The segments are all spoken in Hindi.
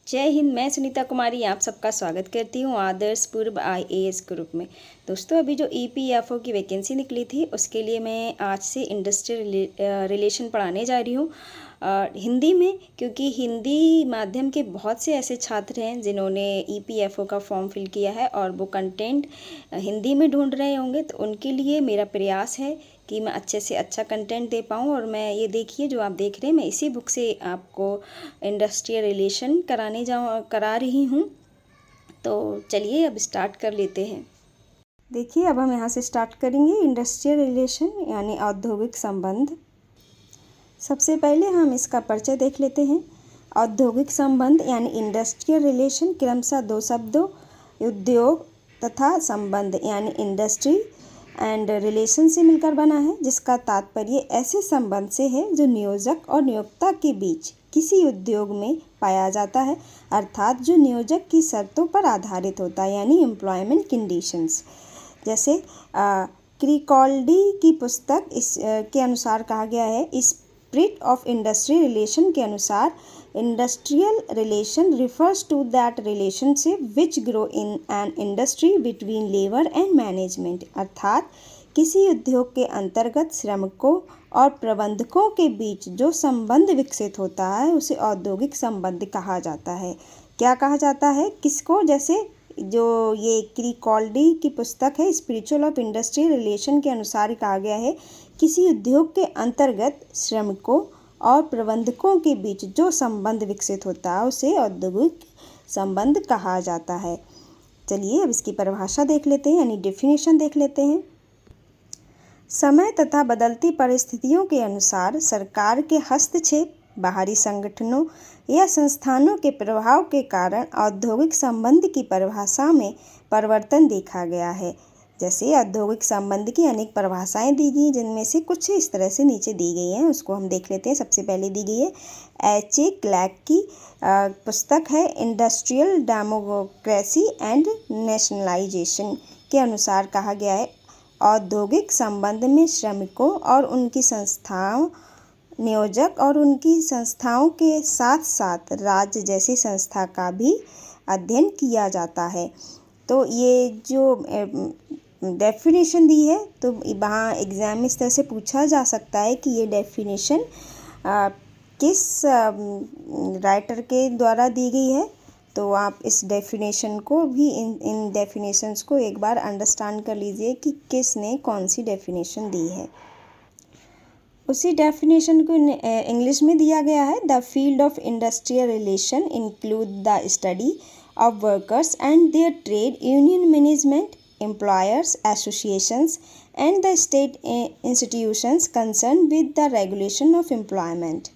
जय हिंद। मैं सुनीता कुमारी आप सबका स्वागत करती हूँ आदर्श पूर्व IAS ग्रुप में। दोस्तों, अभी जो EPFO की वैकेंसी निकली थी उसके लिए मैं आज से इंडस्ट्रियल रिलेशन पढ़ाने जा रही हूँ हिंदी में, क्योंकि हिंदी माध्यम के बहुत से ऐसे छात्र हैं जिन्होंने EPFO का फॉर्म फिल किया है और वो कंटेंट हिंदी में ढूंढ रहे होंगे। तो उनके लिए मेरा प्रयास है कि मैं अच्छे से अच्छा कंटेंट दे पाऊँ। और मैं ये देखिए जो आप देख रहे हैं, मैं इसी बुक से आपको इंडस्ट्रियल रिलेशन करा रही हूँ। तो चलिए अब स्टार्ट कर लेते हैं। देखिए, अब हम यहाँ से स्टार्ट करेंगे इंडस्ट्रियल रिलेशन यानी औद्योगिक संबंध। सबसे पहले हम इसका परिचय देख लेते हैं। औद्योगिक संबंध यानी इंडस्ट्रियल रिलेशन क्रमशः दो शब्दों उद्योग तथा संबंध यानी इंडस्ट्री एंड रिलेशन से मिलकर बना है, जिसका तात्पर्य ऐसे संबंध से है जो नियोजक और नियोक्ता के बीच किसी उद्योग में पाया जाता है, अर्थात जो नियोजक की शर्तों पर आधारित होता है यानी एम्प्लॉयमेंट कंडीशंस। जैसे क्रिकॉल्डी की पुस्तक के अनुसार कहा गया है, स्पिरिट ऑफ इंडस्ट्री रिलेशन के अनुसार industrial relation refers to that relationship which grow in an industry between labour and management, अर्थात किसी उद्योग के अंतर्गत श्रमिकों और प्रबंधकों के बीच जो संबंध विकसित होता है उसे औद्योगिक संबंध कहा जाता है। क्या कहा जाता है किसको? जैसे जो ये क्रिकॉल्डी की पुस्तक है स्पिरिचुअल ऑफ इंडस्ट्री रिलेशन के अनुसार कहा गया है, किसी उद्योग के अंतर्गत श्रमिकों और प्रबंधकों के बीच जो संबंध विकसित होता है उसे औद्योगिक संबंध कहा जाता है। चलिए अब इसकी परिभाषा देख लेते हैं यानी डेफिनेशन देख लेते हैं। समय तथा बदलती परिस्थितियों के अनुसार सरकार के हस्तक्षेप, बाहरी संगठनों या संस्थानों के प्रभाव के कारण औद्योगिक संबंध की परिभाषा में परिवर्तन देखा गया है। जैसे औद्योगिक संबंध की अनेक परिभाषाएं दी गई, जिनमें से कुछ इस तरह से नीचे दी गई हैं, उसको हम देख लेते हैं। सबसे पहले दी गई है H.A. क्लैर्क की पुस्तक है इंडस्ट्रियल डेमोक्रेसी एंड नेशनलाइजेशन के अनुसार कहा गया है, औद्योगिक संबंध में श्रमिकों और उनकी संस्थाओं, नियोजक और उनकी संस्थाओं के साथ साथ राज्य जैसी संस्था का भी अध्ययन किया जाता है। तो ये जो डेफिनेशन दी है, तो वहाँ एग्ज़ाम में इस तरह से पूछा जा सकता है कि ये डेफिनेशन किस राइटर के द्वारा दी गई है। तो आप इस डेफिनेशन को भी इन डेफिनेशंस को एक बार अंडरस्टैंड कर लीजिए कि किसने कौन सी डेफिनेशन दी है। उसी डेफिनेशन को इंग्लिश में दिया गया है, the field of industrial relation include the study of workers and their trade union management, employers associations and the state institutions concerned with the regulation of employment।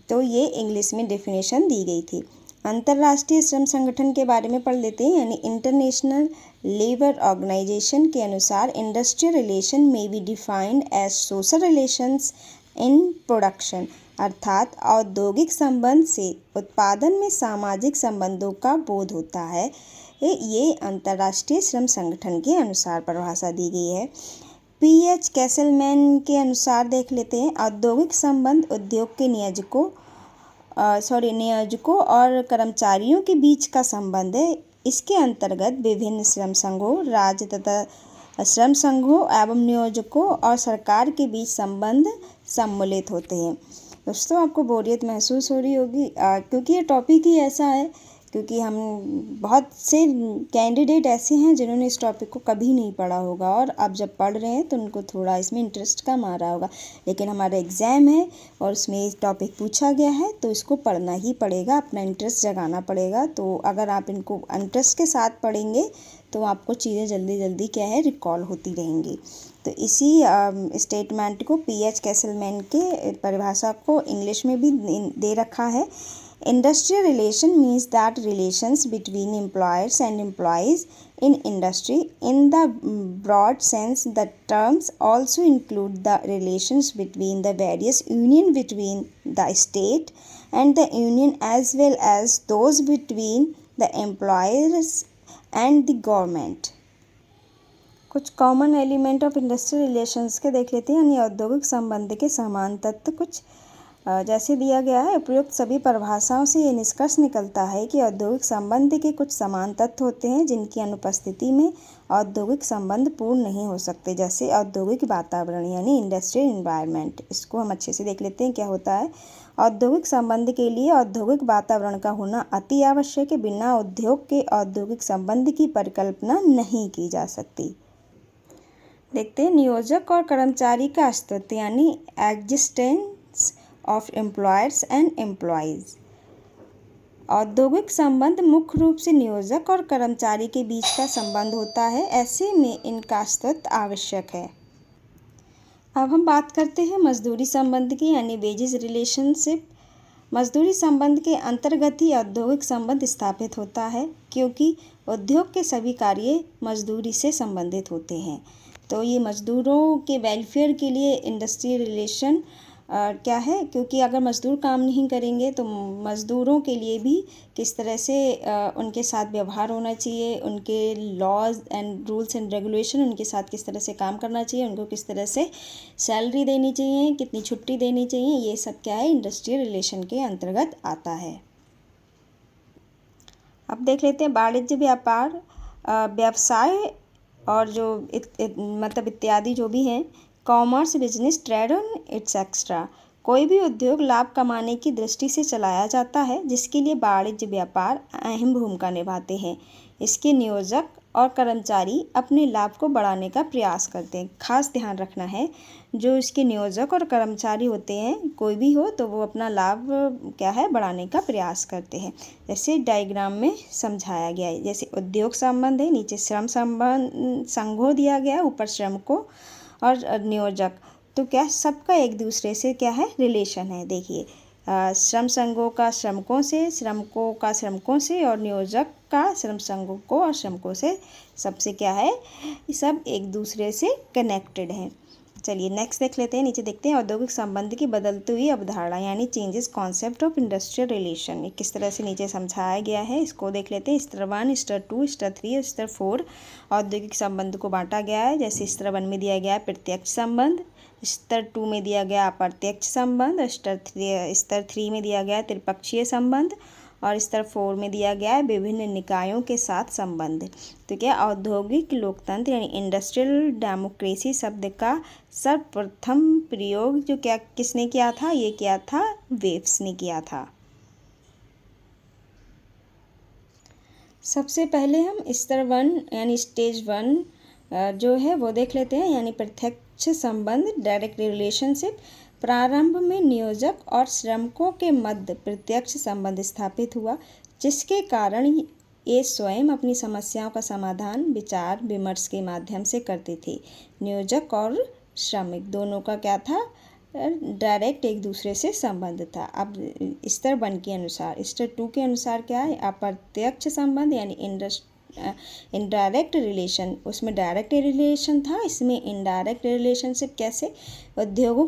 तो ये इंग्लिश में डेफिनेशन दी गई थी। अंतर्राष्ट्रीय श्रम संगठन के बारे में पढ़ लेते हैं यानी इंटरनेशनल लेबर ऑर्गेनाइजेशन के अनुसार इंडस्ट्रियल रिलेशन में be defined as social relations in production, अर्थात औद्योगिक संबंध से उत्पादन में सामाजिक संबंधों का बोध होता है। ये अंतर्राष्ट्रीय श्रम संगठन के अनुसार परिभाषा दी गई है। P.H. कैसलमैन के अनुसार देख लेते हैं, औद्योगिक संबंध उद्योग के नियोजकों और कर्मचारियों के बीच का संबंध है। इसके अंतर्गत विभिन्न श्रम संघों, राज्य तथा श्रम संघों एवं नियोजकों और सरकार के बीच संबंध सम्मिलित होते हैं। दोस्तों, आपको बोरियत महसूस हो रही होगी क्योंकि ये टॉपिक ही ऐसा है, क्योंकि हम बहुत से कैंडिडेट ऐसे हैं जिन्होंने इस टॉपिक को कभी नहीं पढ़ा होगा और अब जब पढ़ रहे हैं तो उनको थोड़ा इसमें इंटरेस्ट कम आ रहा होगा। लेकिन हमारा एग्ज़ाम है और उसमें ये टॉपिक पूछा गया है तो इसको पढ़ना ही पड़ेगा, अपना इंटरेस्ट जगाना पड़ेगा। तो अगर आप इनको इंटरेस्ट के साथ पढ़ेंगे तो आपको चीज़ें जल्दी जल्दी क्या है रिकॉल होती रहेंगी। तो इसी स्टेटमेंट को P.H. कैसलमैन के परिभाषा को इंग्लिश में भी दे रखा है। Industrial relation means that relations between employers and employees in industry. In the broad sense, the terms also include the relations between the various union between the state and the union as well as those between the employers and the government. कुछ common element of industrial relations के देख लेते हैं यानी औद्योगिक संबंध के समान तत्व कुछ जैसे दिया गया है, उपयुक्त सभी परिभाषाओं से ये निष्कर्ष निकलता है कि औद्योगिक संबंध के कुछ समान तत्व होते हैं जिनकी अनुपस्थिति में औद्योगिक संबंध पूर्ण नहीं हो सकते, जैसे औद्योगिक वातावरण यानी इंडस्ट्रियल एनवायरनमेंट। इसको हम अच्छे से देख लेते हैं क्या होता है। औद्योगिक संबंध के लिए औद्योगिक वातावरण का होना अति आवश्यक है। बिना उद्योग के औद्योगिक संबंध की परिकल्पना नहीं की जा सकती। देखते हैं नियोजक और कर्मचारी का अस्तित्व यानी existence of employers and employees. औद्योगिक संबंध मुख्य रूप से नियोजक और कर्मचारी के बीच का संबंध होता है, ऐसे में इनका अस्तित्व आवश्यक है। अब हम बात करते हैं मजदूरी संबंध की यानी वेजेस रिलेशनशिप। मजदूरी संबंध के अंतर्गत ही औद्योगिक संबंध स्थापित होता है, क्योंकि उद्योग के सभी कार्य मजदूरी से संबंधित होते हैं। तो ये मजदूरों के वेलफेयर के लिए इंडस्ट्रियल रिलेशन क्या है, क्योंकि अगर मजदूर काम नहीं करेंगे तो मजदूरों के लिए भी किस तरह से उनके साथ व्यवहार होना चाहिए, उनके laws and rules and regulation उनके साथ किस तरह से काम करना चाहिए, उनको किस तरह से सैलरी देनी चाहिए, कितनी छुट्टी देनी चाहिए, ये सब क्या है इंडस्ट्रियल रिलेशन के अंतर्गत आता है। अब देख लेते हैं वाणिज्य व्यापार, व्यवसाय और जो मतलब इत्यादि जो भी हैं, कॉमर्स, बिजनेस, ट्रेड और इट्स एक्स्ट्रा। कोई भी उद्योग लाभ कमाने की दृष्टि से चलाया जाता है, जिसके लिए वाणिज्य व्यापार अहम भूमिका निभाते हैं। इसके नियोजक और कर्मचारी अपने लाभ को बढ़ाने का प्रयास करते हैं। खास ध्यान रखना है, जो इसके नियोजक और कर्मचारी होते हैं, कोई भी हो, तो वो अपना लाभ क्या है बढ़ाने का प्रयास करते हैं। जैसे डायग्राम में समझाया गया है, जैसे उद्योग संबंध है, नीचे श्रम संबंध संघों दिया गया है, ऊपर श्रमिकों और नियोजक। तो क्या सबका एक दूसरे से क्या है रिलेशन है। देखिए श्रम संघों का श्रमिकों से, श्रमिकों का श्रमिकों से और नियोजक का श्रम संघों को और श्रमिकों से, सबसे क्या है ये सब एक दूसरे से कनेक्टेड हैं। चलिए नेक्स्ट देख लेते हैं। नीचे देखते हैं औद्योगिक संबंध की बदलती हुई अवधारणा यानी changes concept of industrial relation. ये किस तरह से नीचे समझाया गया है, इसको देख लेते हैं। स्तर 1, स्तर 2, स्तर 3 और स्तर 4 औद्योगिक संबंध को बांटा गया है। जैसे स्तर 1 में दिया गया है प्रत्यक्ष संबंध, स्तर 2 में दिया गया अप्रत्यक्ष संबंध, स्तर 3 में दिया गया त्रिपक्षीय संबंध और स्तर 4 में दिया गया है विभिन्न निकायों के साथ संबंध। तो क्या औद्योगिक लोकतंत्र यानी इंडस्ट्रियल डेमोक्रेसी शब्द का सर्वप्रथम प्रयोग जो क्या किसने किया था, ये किया था वेव्स ने किया था। सबसे पहले हम स्तर 1 यानी स्टेज 1 जो है वो देख लेते हैं, यानी प्रत्यक्ष संबंध डायरेक्ट रिलेशनशिप। प्रारंभ में नियोजक और श्रमिकों के मध्य प्रत्यक्ष संबंध स्थापित हुआ, जिसके कारण ये स्वयं अपनी समस्याओं का समाधान विचार विमर्श के माध्यम से करते थे। नियोजक और श्रमिक दोनों का क्या था डायरेक्ट एक दूसरे से संबंध था। अब स्तर 1 के अनुसार, स्तर 2 के अनुसार क्या है अप्रत्यक्ष संबंध यानी इनडायरेक्ट रिलेशन। उसमें डायरेक्ट रिलेशन था, इसमें इनडायरेक्ट रिलेशनशिप। कैसे उद्योगों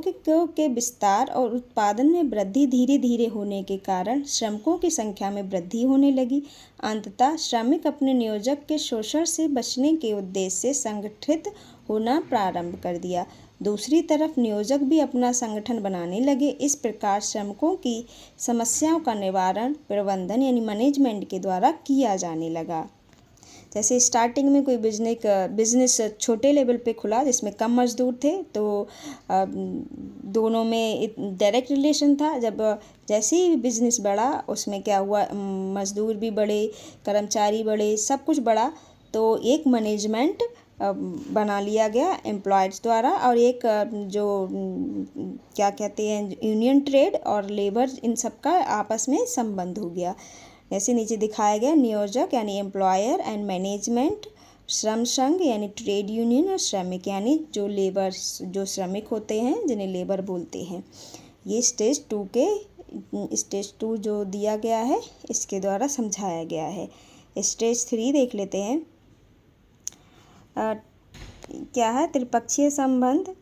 के विस्तार और उत्पादन में वृद्धि धीरे धीरे होने के कारण श्रमिकों की संख्या में वृद्धि होने लगी। अंततः श्रमिक अपने नियोजक के शोषण से बचने के उद्देश्य से संगठित होना प्रारंभ कर दिया। दूसरी तरफ नियोजक भी अपना संगठन बनाने लगे। इस प्रकार श्रमिकों की समस्याओं का निवारण प्रबंधन यानी मैनेजमेंट के द्वारा किया जाने लगा। जैसे स्टार्टिंग में कोई बिजनेस छोटे लेवल पे खुला जिसमें कम मजदूर थे, तो दोनों में डायरेक्ट रिलेशन था। जब जैसे ही बिजनेस बढ़ा उसमें क्या हुआ मजदूर भी बढ़े, कर्मचारी बढ़े, सब कुछ बढ़ा, तो एक मैनेजमेंट बना लिया गया एम्प्लॉयज़ द्वारा और एक जो क्या कहते हैं यूनियन ट्रेड और लेबर, इन सब का आपस में संबंध हो गया। जैसे नीचे दिखाया गया नियोजक यानी एम्प्लॉयर एंड मैनेजमेंट, श्रम संघ यानी ट्रेड यूनियन और श्रमिक यानी जो लेबर जो श्रमिक होते हैं जिन्हें लेबर बोलते हैं। ये स्टेज 2 जो दिया गया है इसके द्वारा समझाया गया है। स्टेज 3 देख लेते हैं। क्या है त्रिपक्षीय संबंध।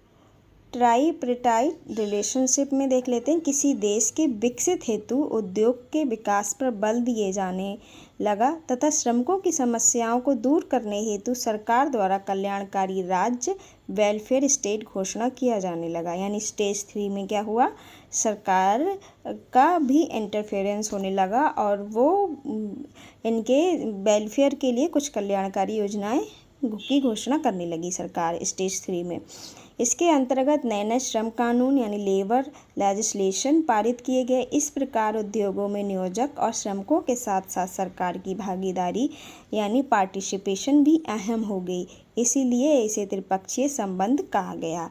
ट्राईप्रिटाइट रिलेशनशिप में देख लेते हैं, किसी देश के विकसित हेतु उद्योग के विकास पर बल दिए जाने लगा तथा श्रमिकों की समस्याओं को दूर करने हेतु सरकार द्वारा कल्याणकारी राज्य वेलफेयर स्टेट घोषणा किया जाने लगा। यानी स्टेज 3 में क्या हुआ, सरकार का भी इंटरफेरेंस होने लगा और वो इनके वेलफेयर के लिए कुछ कल्याणकारी योजनाएं की घोषणा करने लगी सरकार स्टेज 3 में। इसके अंतर्गत नए नए श्रम कानून यानी लेबर लेजिस्लेशन पारित किए गए। इस प्रकार उद्योगों में नियोजक और श्रमिकों के साथ साथ सरकार की भागीदारी यानी पार्टिसिपेशन भी अहम हो गई, इसीलिए इसे त्रिपक्षीय संबंध कहा गया।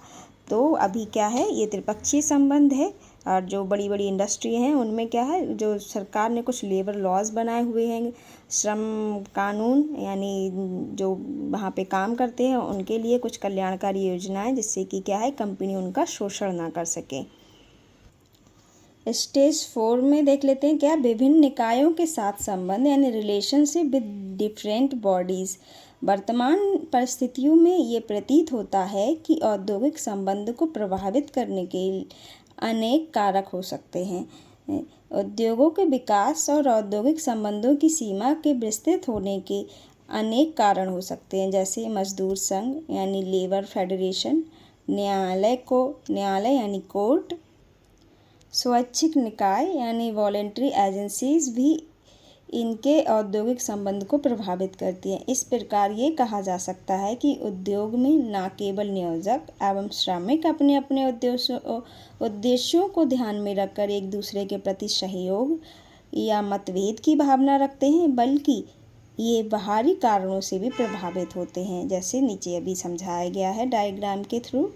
तो अभी क्या है, ये त्रिपक्षीय संबंध है और जो बड़ी बड़ी इंडस्ट्री हैं उनमें क्या है, जो सरकार ने कुछ लेबर लॉज बनाए हुए हैं, श्रम कानून यानी जो वहाँ पे काम करते हैं उनके लिए कुछ कल्याणकारी योजनाएं, जिससे कि क्या है, कंपनी उनका शोषण ना कर सके। स्टेज 4 में देख लेते हैं क्या, विभिन्न निकायों के साथ संबंध यानी रिलेशनशिप विद डिफरेंट बॉडीज़। वर्तमान परिस्थितियों में ये प्रतीत होता है कि औद्योगिक संबंध को प्रभावित करने के अनेक कारक हो सकते हैं। उद्योगों के विकास और औद्योगिक संबंधों की सीमा के विस्तृत होने के अनेक कारण हो सकते हैं, जैसे मजदूर संघ यानी लेबर फेडरेशन, न्यायालय यानी कोर्ट, स्वैच्छिक निकाय यानी वॉलेंट्री एजेंसीज भी इनके औद्योगिक संबंध को प्रभावित करती हैं। इस प्रकार ये कहा जा सकता है कि उद्योग में न केवल नियोजक एवं श्रमिक अपने अपने उद्देश्यों को ध्यान में रखकर एक दूसरे के प्रति सहयोग या मतभेद की भावना रखते हैं, बल्कि ये बाहरी कारणों से भी प्रभावित होते हैं, जैसे नीचे अभी समझाया गया है डायग्राम के थ्रू।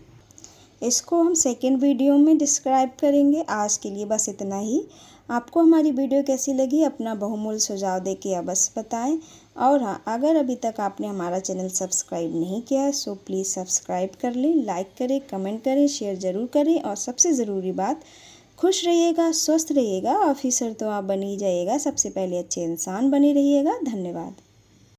इसको हम सेकेंड वीडियो में डिस्क्राइब करेंगे। आज के लिए बस इतना ही। आपको हमारी वीडियो कैसी लगी अपना बहुमूल्य सुझाव देके अवश्य बताएं। और हाँ, अगर अभी तक आपने हमारा चैनल सब्सक्राइब नहीं किया है सो प्लीज़ सब्सक्राइब कर लें, लाइक करें, कमेंट करें, शेयर ज़रूर करें और सबसे ज़रूरी बात, खुश रहिएगा, स्वस्थ रहिएगा। ऑफिसर तो आप बन ही जाइएगा, सबसे पहले अच्छे इंसान बने रहिएगा। धन्यवाद।